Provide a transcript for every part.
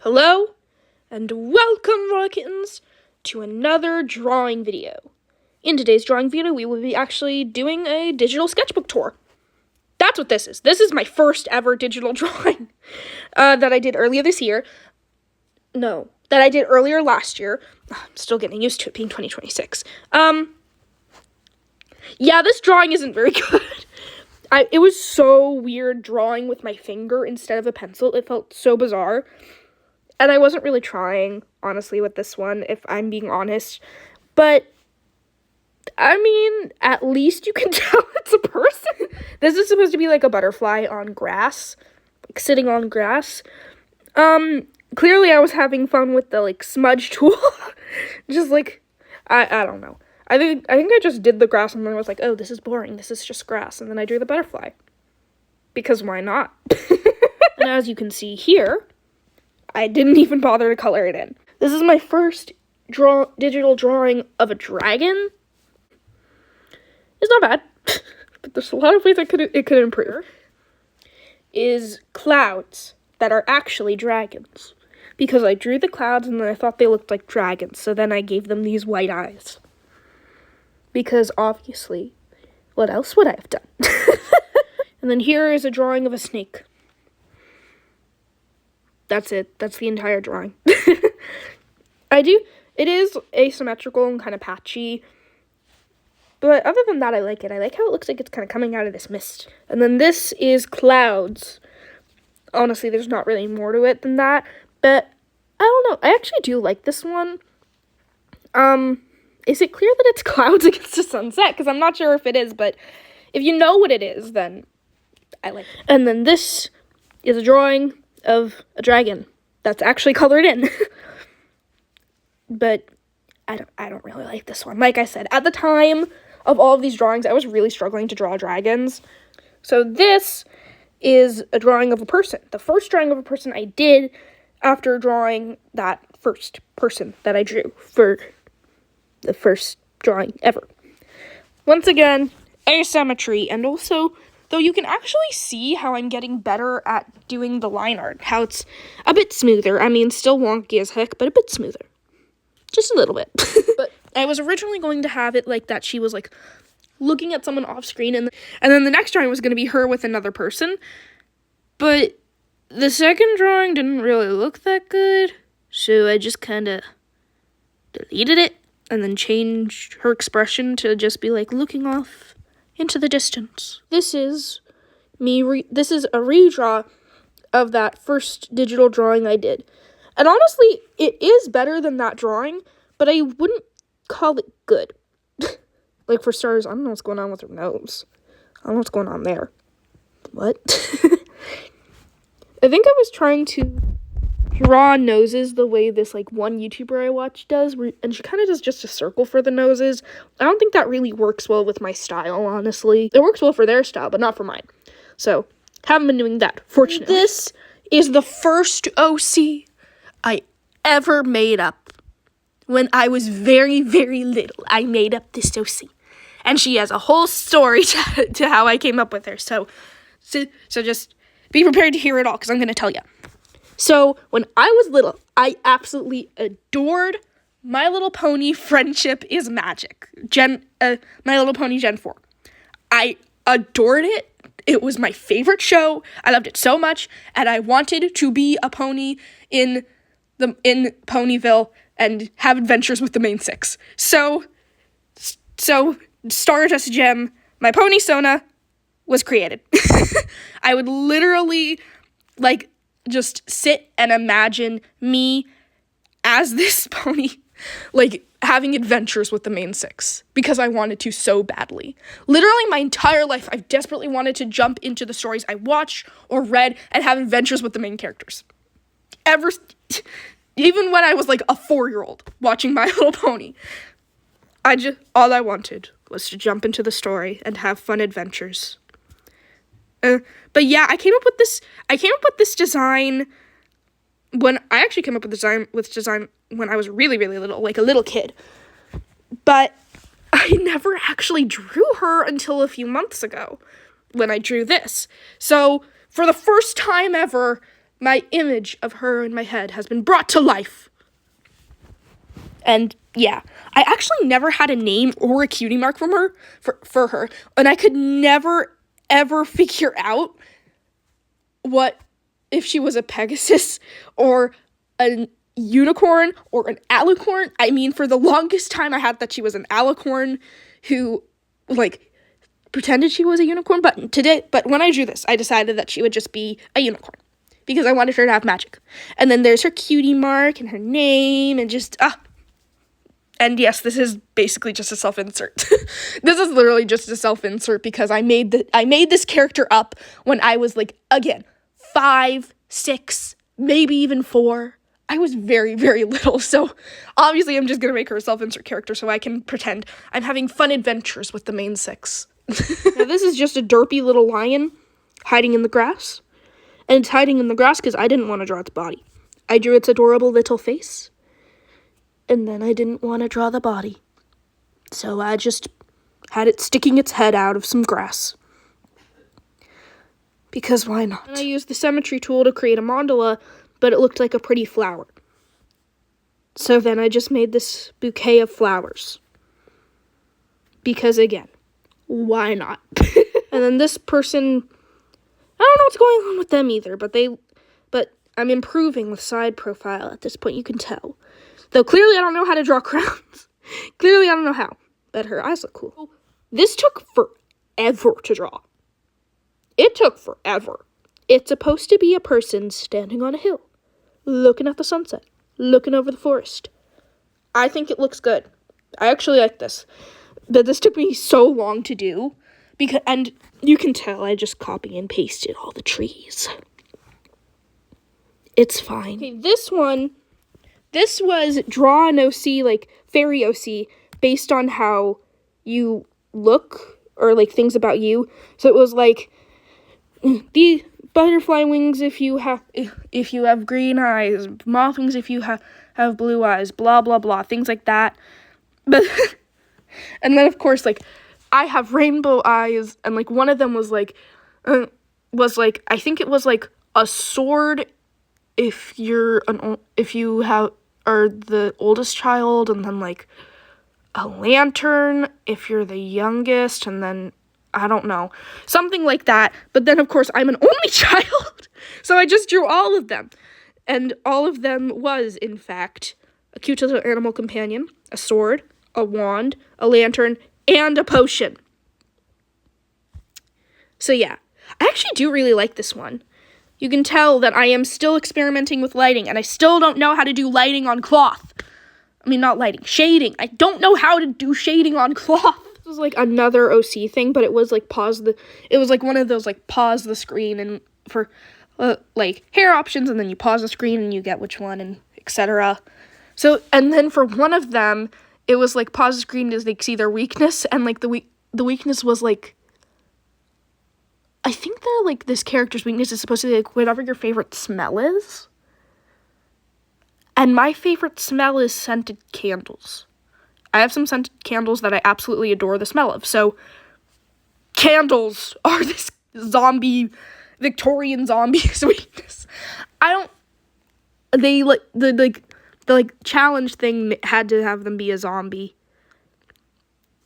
Hello, and welcome, Rockins, to another drawing video. In today's drawing video, we will be actually doing a digital sketchbook tour. That's what this is. This is my first ever digital drawing that I did earlier this year. No, that I did earlier last year. I'm still getting used to it being 2026. Yeah, this drawing isn't very good. It was so weird drawing with my finger instead of a pencil. It felt so bizarre. And I wasn't really trying, honestly, with this one, if I'm being honest. But, I mean, at least you can tell it's a person. This is supposed to be like a butterfly on grass, like sitting on grass. Clearly I was having fun with the, like, smudge tool. Just, like, I don't know. I think I just did the grass and then I was like, oh, this is boring. This is just grass. And then I drew the butterfly. Because why not? And as you can see here, I didn't even bother to color it in. This is my first digital drawing of a dragon. It's not bad, but there's a lot of ways it could improve. Is clouds that are actually dragons. Because I drew the clouds and then I thought they looked like dragons, so then I gave them these white eyes. Because obviously, what else would I have done? And then here is a drawing of a snake. That's it. That's the entire drawing. It is asymmetrical and kind of patchy. But other than that, I like it. I like how it looks like it's kind of coming out of this mist. And then this is clouds. Honestly, there's not really more to it than that. But I don't know. I actually do like this one. Is it clear that it's clouds against a sunset? Because I'm not sure if it is. But if you know what it is, then I like it. And then this is a drawing of a dragon that's actually colored in. But I don't really like this one. Like I said, at the time of all of these drawings, I was really struggling to draw dragons. So this is a drawing of a person. The first drawing of a person I did after drawing that first person that I drew for the first drawing ever. Once again, asymmetry, and also, though you can actually see how I'm getting better at doing the line art, how it's a bit smoother. I mean, still wonky as heck, but a bit smoother. Just a little bit. But I was originally going to have it like that she was, like, looking at someone off screen, and then the next drawing was going to be her with another person. But the second drawing didn't really look that good, so I just kind of deleted it, and then changed her expression to just be, like, looking off into the distance. This is this is a redraw of that first digital drawing I did. And honestly, it is better than that drawing, but I wouldn't call it good. Like, for starters, I don't know what's going on with her nose. I don't know what's going on there. What? I think I was trying to draw noses the way this, like, one YouTuber I watch does, and she kind of does just a circle for the noses. I don't think that really works well with my style, honestly. It works well for their style, but not for mine. So, haven't been doing that, fortunately. This is the first OC I ever made up. When I was very, very little, I made up this OC. And she has a whole story to how I came up with her. So just be prepared to hear it all, because I'm going to tell you. So, when I was little, I absolutely adored My Little Pony Friendship is Magic. My Little Pony Gen 4. I adored it. It was my favorite show. I loved it so much, and I wanted to be a pony in Ponyville and have adventures with the main six. So Stardust Gem, my pony Sona, was created. I would literally, like, just sit and imagine me as this pony, like, having adventures with the main six, because I wanted to so badly. Literally my entire life, I've desperately wanted to jump into the stories I watched or read and have adventures with the main characters. Even when I was, like, a 4-year-old watching My Little Pony, all I wanted was to jump into the story and have fun adventures. But yeah, I came up with this design when I actually came up with design when I was really, really little, like a little kid. But I never actually drew her until a few months ago when I drew this. So for the first time ever, my image of her in my head has been brought to life. And yeah, I actually never had a name or a cutie mark from her for her, and I could never ever figure out what if she was a Pegasus or a unicorn or an alicorn. I mean, for the longest time I had that she was an alicorn who like pretended she was a unicorn, but when I drew this, I decided that she would just be a unicorn because I wanted her to have magic. And then there's her cutie mark and her name and just and yes, this is basically just a self-insert. This is literally just a self-insert because I made this character up when I was like, again, 5, 6, maybe even 4. I was very, very little, so obviously I'm just gonna make her a self-insert character so I can pretend I'm having fun adventures with the main 6. Now this is just a derpy little lion hiding in the grass. And it's hiding in the grass because I didn't want to draw its body. I drew its adorable little face. And then I didn't want to draw the body. So I just had it sticking its head out of some grass. Because why not? And I used the symmetry tool to create a mandala, but it looked like a pretty flower. So then I just made this bouquet of flowers. Because again, why not? And then this person, I don't know what's going on with them either, but I'm improving with side profile at this point, you can tell. Though clearly I don't know how to draw crowns. Clearly I don't know how. But her eyes look cool. This took forever to draw. It took forever. It's supposed to be a person standing on a hill, looking at the sunset, looking over the forest. I think it looks good. I actually like this. But this took me so long to do. And you can tell I just copy and pasted all the trees. It's fine. Okay, this was draw an OC, like fairy OC, based on how you look or like things about you. So it was like the butterfly wings if you have green eyes, moth wings if you have blue eyes, blah blah blah, things like that. But and then of course like I have rainbow eyes, and like one of them was like I think it was like a sword if you are the oldest child, and then like a lantern if you're the youngest, and then I don't know, something like that. But then of course I'm an only child, so I just drew all of them, and all of them was in fact a cute little animal companion, a sword, a wand, a lantern, and a potion. So yeah, I actually do really like this one. You can tell that I am still experimenting with lighting, and I still don't know how to do lighting on cloth. I mean, not lighting, shading. I don't know how to do shading on cloth. This was like another OC thing, but it was like it was like one of those like pause the screen and for like hair options, and then you pause the screen and you get which one and etc. So, and then for one of them, it was like pause the screen to like see their weakness, and like the weakness was like, I think that like this character's weakness is supposed to be like whatever your favorite smell is. And my favorite smell is scented candles. I have some scented candles that I absolutely adore the smell of. So candles are this Victorian zombie's weakness. The challenge thing had to have them be a zombie.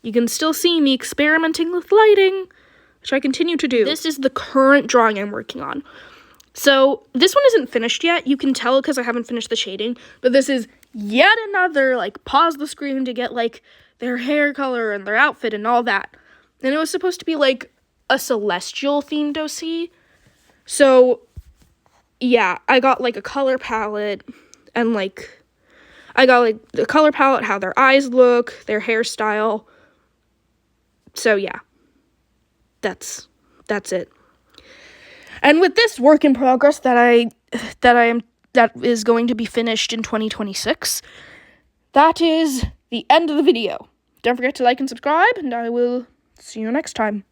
You can still see me experimenting with lighting, which I continue to do. This is the current drawing I'm working on. So this one isn't finished yet. You can tell because I haven't finished the shading, but this is yet another like pause the screen to get like their hair color and their outfit and all that. And it was supposed to be like a celestial themed OC. So yeah, I got like a color palette, and like I got like the color palette, how their eyes look, their hairstyle. So yeah, that's it. And with this work in progress that is going to be finished in 2026, that is the end of the video. Don't forget to like and subscribe, and I will see you next time.